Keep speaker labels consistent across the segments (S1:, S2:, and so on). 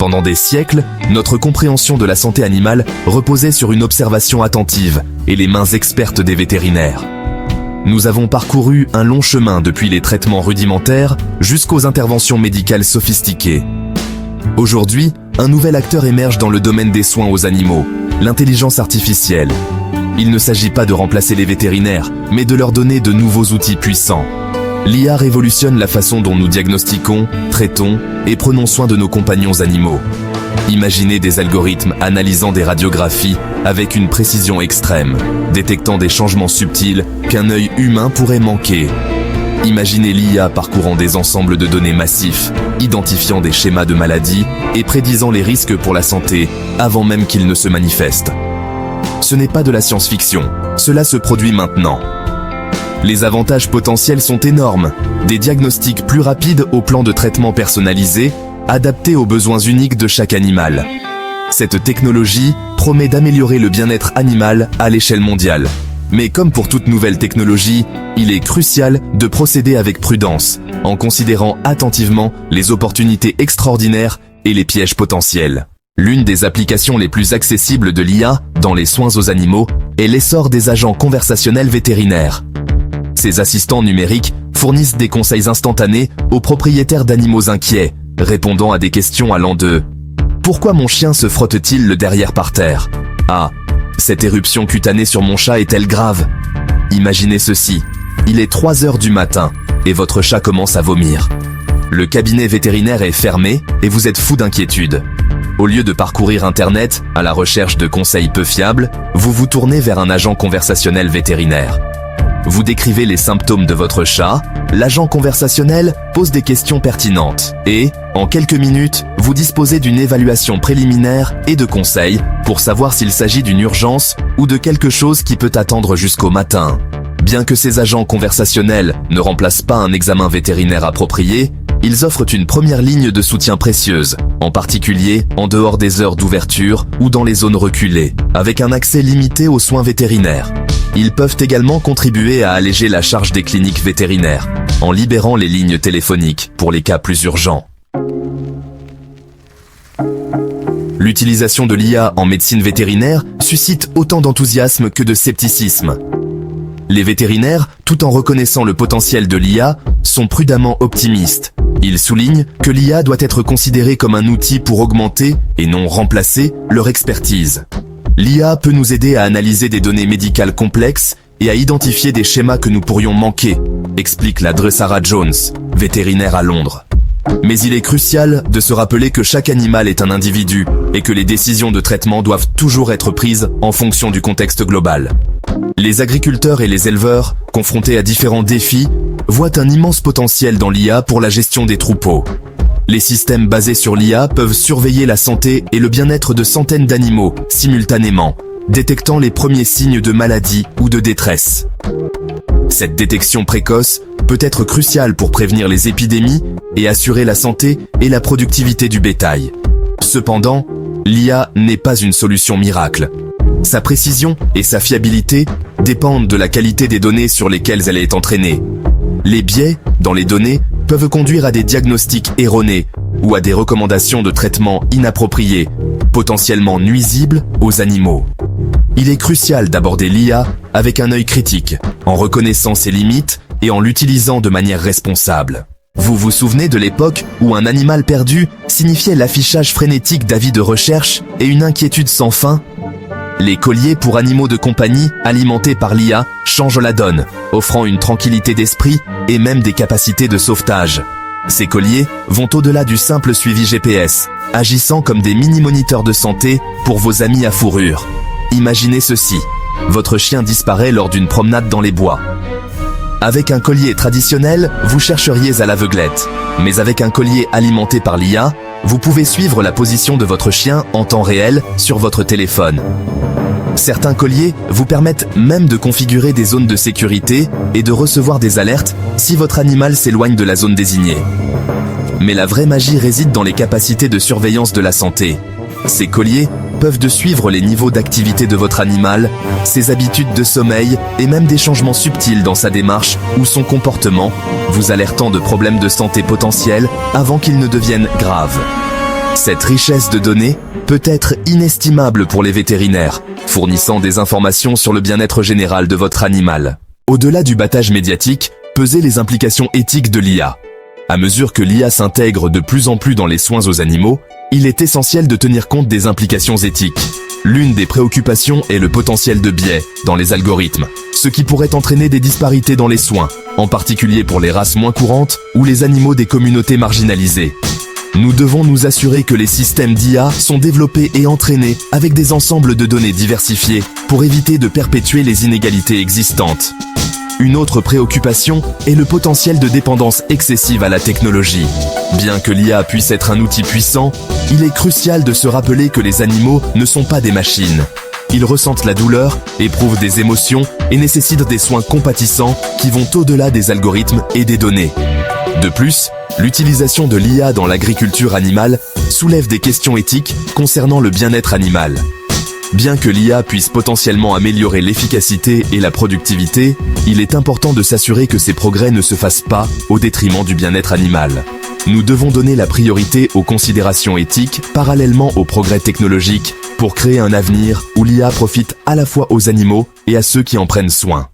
S1: Pendant des siècles, notre compréhension de la santé animale reposait sur une observation attentive et les mains expertes des vétérinaires. Nous avons parcouru un long chemin depuis les traitements rudimentaires jusqu'aux interventions médicales sophistiquées. Aujourd'hui, un nouvel acteur émerge dans le domaine des soins aux animaux, l'intelligence artificielle. Il ne s'agit pas de remplacer les vétérinaires, mais de leur donner de nouveaux outils puissants. L'IA révolutionne la façon dont nous diagnostiquons, traitons et prenons soin de nos compagnons animaux. Imaginez des algorithmes analysant des radiographies avec une précision extrême, détectant des changements subtils qu'un œil humain pourrait manquer. Imaginez l'IA parcourant des ensembles de données massifs, identifiant des schémas de maladies et prédisant les risques pour la santé avant même qu'ils ne se manifestent. Ce n'est pas de la science-fiction, cela se produit maintenant. Les avantages potentiels sont énormes, des diagnostics plus rapides au plan de traitement personnalisé, adaptés aux besoins uniques de chaque animal. Cette technologie promet d'améliorer le bien-être animal à l'échelle mondiale. Mais comme pour toute nouvelle technologie, il est crucial de procéder avec prudence, en considérant attentivement les opportunités extraordinaires et les pièges potentiels. L'une des applications les plus accessibles de l'IA dans les soins aux animaux est l'essor des agents conversationnels vétérinaires. Ces assistants numériques fournissent des conseils instantanés aux propriétaires d'animaux inquiets, répondant à des questions allant de « Pourquoi mon chien se frotte-t-il le derrière par terre ?» à « Cette éruption cutanée sur mon chat est-elle grave ?» Imaginez ceci, il est 3 heures du matin et votre chat commence à vomir. Le cabinet vétérinaire est fermé et vous êtes fou d'inquiétude. Au lieu de parcourir Internet à la recherche de conseils peu fiables, vous vous tournez vers un agent conversationnel vétérinaire. Vous décrivez les symptômes de votre chat, l'agent conversationnel pose des questions pertinentes et, en quelques minutes, vous disposez d'une évaluation préliminaire et de conseils pour savoir s'il s'agit d'une urgence ou de quelque chose qui peut attendre jusqu'au matin. Bien que ces agents conversationnels ne remplacent pas un examen vétérinaire approprié, ils offrent une première ligne de soutien précieuse, en particulier en dehors des heures d'ouverture ou dans les zones reculées, avec un accès limité aux soins vétérinaires. Ils peuvent également contribuer à alléger la charge des cliniques vétérinaires, en libérant les lignes téléphoniques pour les cas plus urgents. L'utilisation de l'IA en médecine vétérinaire suscite autant d'enthousiasme que de scepticisme. Les vétérinaires, tout en reconnaissant le potentiel de l'IA, sont prudemment optimistes. Ils soulignent que l'IA doit être considérée comme un outil pour augmenter, et non remplacer, leur expertise. L'IA peut nous aider à analyser des données médicales complexes et à identifier des schémas que nous pourrions manquer, explique la Dressara Jones, vétérinaire à Londres. Mais il est crucial de se rappeler que chaque animal est un individu et que les décisions de traitement doivent toujours être prises en fonction du contexte global. Les agriculteurs et les éleveurs, confrontés à différents défis, voient un immense potentiel dans l'IA pour la gestion des troupeaux. Les systèmes basés sur l'IA peuvent surveiller la santé et le bien-être de centaines d'animaux simultanément, détectant les premiers signes de maladie ou de détresse. Cette détection précoce peut être cruciale pour prévenir les épidémies et assurer la santé et la productivité du bétail. Cependant, l'IA n'est pas une solution miracle. Sa précision et sa fiabilité dépendent de la qualité des données sur lesquelles elle est entraînée. Les biais dans les données peuvent conduire à des diagnostics erronés ou à des recommandations de traitement inappropriées, potentiellement nuisibles aux animaux. Il est crucial d'aborder l'IA avec un œil critique, en reconnaissant ses limites et en l'utilisant de manière responsable. Vous vous souvenez de l'époque où un animal perdu signifiait l'affichage frénétique d'avis de recherche et une inquiétude sans fin ? Les colliers pour animaux de compagnie alimentés par l'IA changent la donne, offrant une tranquillité d'esprit et même des capacités de sauvetage. Ces colliers vont au-delà du simple suivi GPS, agissant comme des mini-moniteurs de santé pour vos amis à fourrure. Imaginez ceci, votre chien disparaît lors d'une promenade dans les bois. Avec un collier traditionnel, vous chercheriez à l'aveuglette, mais avec un collier alimenté par l'IA, vous pouvez suivre la position de votre chien en temps réel sur votre téléphone. Certains colliers vous permettent même de configurer des zones de sécurité et de recevoir des alertes si votre animal s'éloigne de la zone désignée. Mais la vraie magie réside dans les capacités de surveillance de la santé. Ces colliers peuvent de suivre les niveaux d'activité de votre animal, ses habitudes de sommeil et même des changements subtils dans sa démarche ou son comportement, vous alertant de problèmes de santé potentiels avant qu'ils ne deviennent graves. Cette richesse de données peut être inestimable pour les vétérinaires, fournissant des informations sur le bien-être général de votre animal. Au-delà du battage médiatique, pesent les implications éthiques de l'IA. À mesure que l'IA s'intègre de plus en plus dans les soins aux animaux, il est essentiel de tenir compte des implications éthiques. L'une des préoccupations est le potentiel de biais dans les algorithmes, ce qui pourrait entraîner des disparités dans les soins, en particulier pour les races moins courantes ou les animaux des communautés marginalisées. Nous devons nous assurer que les systèmes d'IA sont développés et entraînés avec des ensembles de données diversifiés pour éviter de perpétuer les inégalités existantes. Une autre préoccupation est le potentiel de dépendance excessive à la technologie. Bien que l'IA puisse être un outil puissant, il est crucial de se rappeler que les animaux ne sont pas des machines. Ils ressentent la douleur, éprouvent des émotions et nécessitent des soins compatissants qui vont au-delà des algorithmes et des données. De plus, l'utilisation de l'IA dans l'agriculture animale soulève des questions éthiques concernant le bien-être animal. Bien que l'IA puisse potentiellement améliorer l'efficacité et la productivité, il est important de s'assurer que ces progrès ne se fassent pas au détriment du bien-être animal. Nous devons donner la priorité aux considérations éthiques parallèlement aux progrès technologiques pour créer un avenir où l'IA profite à la fois aux animaux et à ceux qui en prennent soin.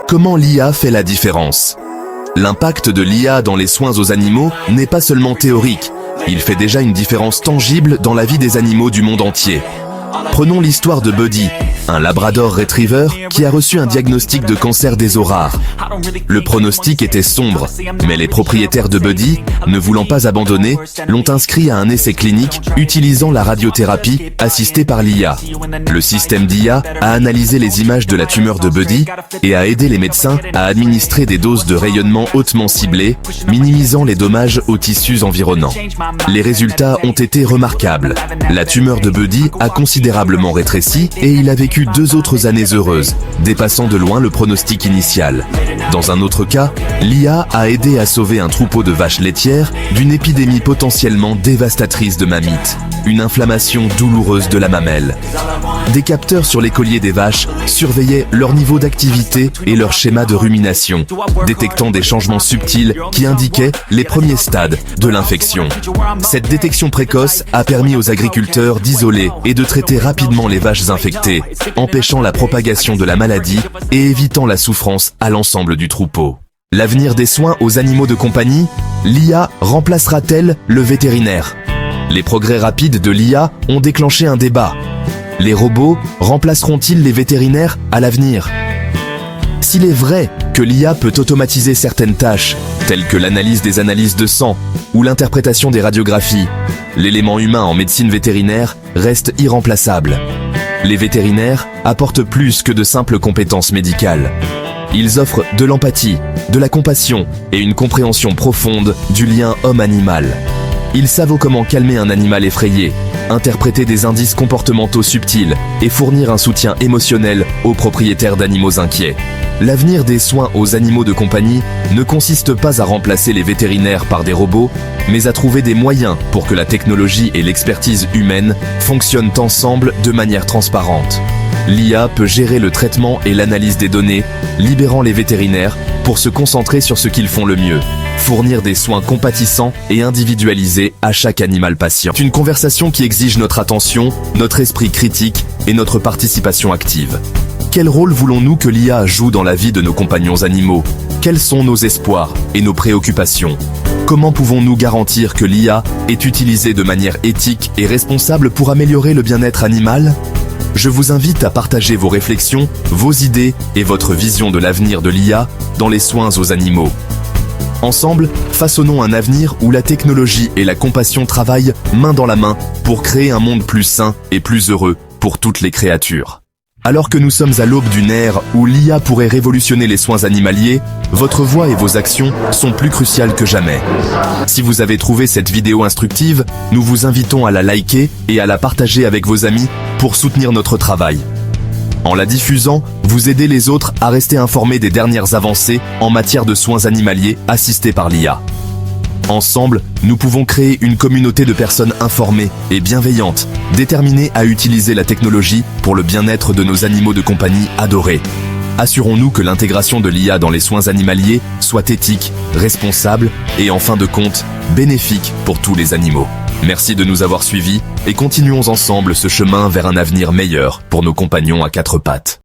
S1: Comment l'IA fait la différence ? L'impact de l'IA dans les soins aux animaux n'est pas seulement théorique. Il fait déjà une différence tangible dans la vie des animaux du monde entier. Prenons l'histoire de Buddy, un Labrador Retriever qui a reçu un diagnostic de cancer des os rares. Le pronostic était sombre, mais les propriétaires de Buddy, ne voulant pas abandonner, l'ont inscrit à un essai clinique utilisant la radiothérapie assistée par l'IA. Le système d'IA a analysé les images de la tumeur de Buddy et a aidé les médecins à administrer des doses de rayonnement hautement ciblées, minimisant les dommages aux tissus environnants. Les résultats ont été remarquables. La tumeur de Buddy a considérablement rétréci et il a vécu 2 autres années heureuses, dépassant de loin le pronostic initial. Dans un autre cas, l'IA a aidé à sauver un troupeau de vaches laitières d'une épidémie potentiellement dévastatrice de mammites, une inflammation douloureuse de la mamelle. Des capteurs sur les colliers des vaches surveillaient leur niveau d'activité et leur schéma de rumination, détectant des changements subtils qui indiquaient les premiers stades de l'infection. Cette détection précoce a permis aux agriculteurs d'isoler et de traiter rapidement les vaches infectées, empêchant la propagation de la maladie et évitant la souffrance à l'ensemble du troupeau. L'avenir des soins aux animaux de compagnie, l'IA remplacera-t-elle le vétérinaire ? Les progrès rapides de l'IA ont déclenché un débat. Les robots remplaceront-ils les vétérinaires à l'avenir ? S'il est vrai que l'IA peut automatiser certaines tâches, telles que l'analyse des analyses de sang ou l'interprétation des radiographies, l'élément humain en médecine vétérinaire reste irremplaçable. Les vétérinaires apportent plus que de simples compétences médicales. Ils offrent de l'empathie, de la compassion et une compréhension profonde du lien homme-animal. Ils savent comment calmer un animal effrayé, interpréter des indices comportementaux subtils et fournir un soutien émotionnel aux propriétaires d'animaux inquiets. L'avenir des soins aux animaux de compagnie ne consiste pas à remplacer les vétérinaires par des robots, mais à trouver des moyens pour que la technologie et l'expertise humaine fonctionnent ensemble de manière transparente. L'IA peut gérer le traitement et l'analyse des données, libérant les vétérinaires pour se concentrer sur ce qu'ils font le mieux. Fournir des soins compatissants et individualisés à chaque animal patient. C'est une conversation qui exige notre attention, notre esprit critique et notre participation active. Quel rôle voulons-nous que l'IA joue dans la vie de nos compagnons animaux ? Quels sont nos espoirs et nos préoccupations ? Comment pouvons-nous garantir que l'IA est utilisée de manière éthique et responsable pour améliorer le bien-être animal ? Je vous invite à partager vos réflexions, vos idées et votre vision de l'avenir de l'IA dans les soins aux animaux. Ensemble, façonnons un avenir où la technologie et la compassion travaillent main dans la main pour créer un monde plus sain et plus heureux pour toutes les créatures. Alors que nous sommes à l'aube d'une ère où l'IA pourrait révolutionner les soins animaliers, votre voix et vos actions sont plus cruciales que jamais. Si vous avez trouvé cette vidéo instructive, nous vous invitons à la liker et à la partager avec vos amis pour soutenir notre travail. En la diffusant, vous aidez les autres à rester informés des dernières avancées en matière de soins animaliers assistés par l'IA. Ensemble, nous pouvons créer une communauté de personnes informées et bienveillantes, déterminées à utiliser la technologie pour le bien-être de nos animaux de compagnie adorés. assurons-nous que l'intégration de l'IA dans les soins animaliers soit éthique, responsable et en fin de compte, bénéfique pour tous les animaux. Merci de nous avoir suivis et continuons ensemble ce chemin vers un avenir meilleur pour nos compagnons à quatre pattes.